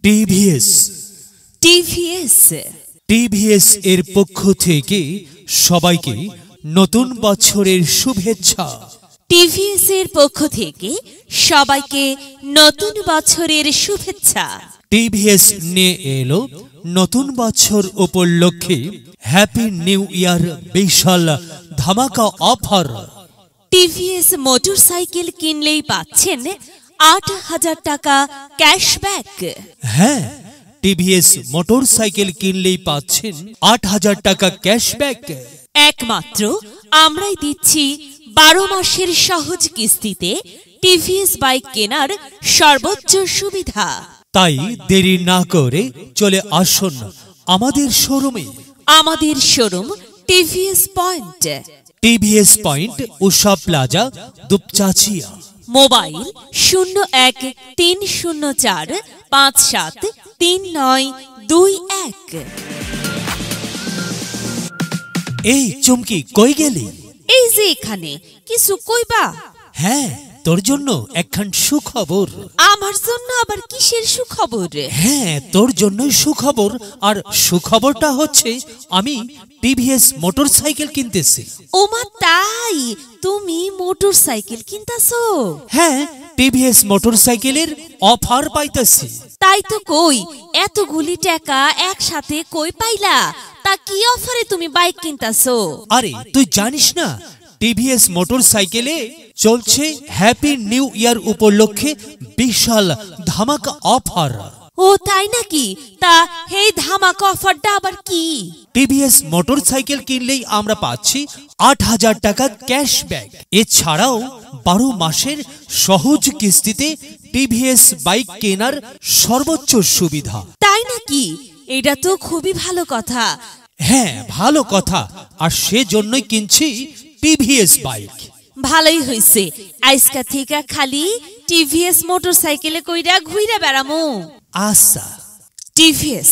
TVS TVS এর পক্ষ থেকে সবাইকে নতুন বছরের শুভেচ্ছা। টিভিএস এর পক্ষ থেকে সবাইকে নতুন বছরের শুভেচ্ছা। টিভিএস নিয়ে এলো নতুন বছর উপলক্ষে হ্যাপি নিউ ইয়ার বিশাল ধামাকা অফার। টিভিএস মোটরসাইকেল কিনলেই পাচ্ছেন ৮,০০০ টাকা ক্যাশব্যাক। হ্যাঁ, টিভিএস মোটরসাইকেল কিনলেই পাচ্ছেন ৮,০০০ টাকা ক্যাশব্যাক। একমাত্র আমরাই দিচ্ছি ১২ মাসের সহজ কিস্তিতে টিভিএস বাইক কেনার সর্বোচ্চ সুবিধা। তাই দেরি না করে চলে আসুন আমাদের শোরুমে। আমাদের showroom TVS point, TVS point Usha plaza, Dupchanchia. Mobile 01-304-573921। এই চুমকি, কই গেলি? এই যে এখানে। কিছু কইবা? হ্যাঁ, তোর জন্য একখান সুখবর। আমার জন্য আবার কিসের সুখবর? হ্যাঁ, তোর জন্যই সুখবর। আর সুখবরটা হচ্ছে আমি টিভিএস মোটরসাইকেল কিনতেছি। ওমা তাই? তুমি মোটরসাইকেল কিনতাছো? হ্যাঁ, টিভিএস মোটরসাইকেলের অফার পাইতেছি। তাই তো কই, এতগুলি টাকা একসাথে কই পাইলা? তা কি অফারে তুমি বাইক কিনতাছো? আরে তুই জানিস না, টিভিএস মোটরসাইকেলে চলছে হ্যাপি নিউ ইয়ার উপলক্ষে বিশাল ধামাকা অফার। ও তাই নাকি? তা এই ধামাকা অফারটা আবার কি? টিভিএস মোটরসাইকেল কিনলেই আমরা পাচ্ছি ৮,০০০ টাকা ক্যাশব্যাক। এছাড়াও ১২ মাসের সহজ কিস্তিতে টিভিএস বাইক কেনার সর্বোচ্চ সুবিধা। তাই নাকি? এটা তো খুবই ভালো কথা। হ্যাঁ, ভালো কথা। আর সেজন্যই কিনছি টিভিএস বাইক। ভালোই হইছে, আজকা থেকে খালি টিভিএস মোটরসাইকেলে কইরা ঘুইরা বেড়ামু। আচ্ছা। টিভিএস।